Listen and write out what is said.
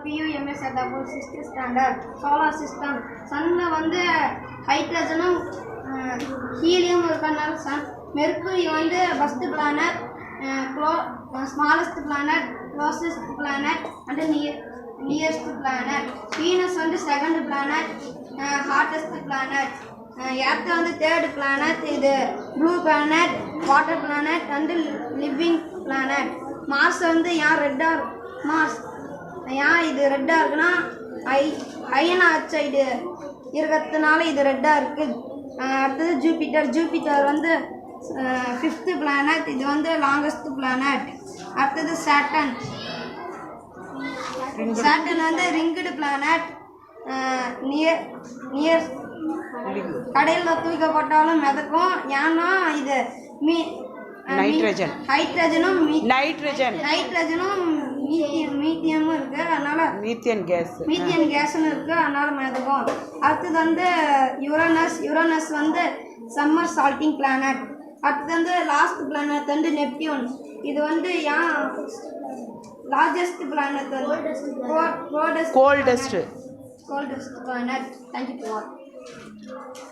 PUMS at about 6th standard. Solar system. Sunல வந்து ஹைட்ரஜனும் ஹீலியம் இருக்கனால சன். மெர்க்குரி வந்து first planet, smallest planet, closest planet and nearest planet. Venus வந்து second planet, hottest planet. Earth வந்து third planet. இது blue planet, water planet and living planet. Mars வந்து ஏன் ரெட்டாக இருக்கு? மார்ஸ் ஏன் இது ரெட்டாக இருக்குன்னா அயன் ஆக்சைடு இருக்கிறதுனால இது ரெட்டாக இருக்குது. அடுத்தது ஜூபிட்டர் வந்து 5th பிளானட். இது வந்து லாங்கஸ்ட் பிளானட். அடுத்தது சாட்டர்ன் வந்து ரிங்குடு பிளானட். நியர் கடையில் தூக்கப்பட்டாலும் மிதக்கும். ஏன்னா இது ஹைட்ரஜனும் மீத்தியமும் இருக்கு, அதனால மீத்தியன் கேஸ்னு இருக்கு, அதனால மிதக்கும். அடுத்தது வந்து யுரேனஸ் வந்து சம்மர் சால்ட்டிங் பிளானட். அடுத்தது வந்து லாஸ்ட் பிளானட் வந்து நெப்டியூன். இது வந்து ஏன் லார்ஜஸ்ட் பிளானட் வந்து கோல்டஸ்ட் பிளானட். தேங்க்யூ ஃபார் வாட்சிங்.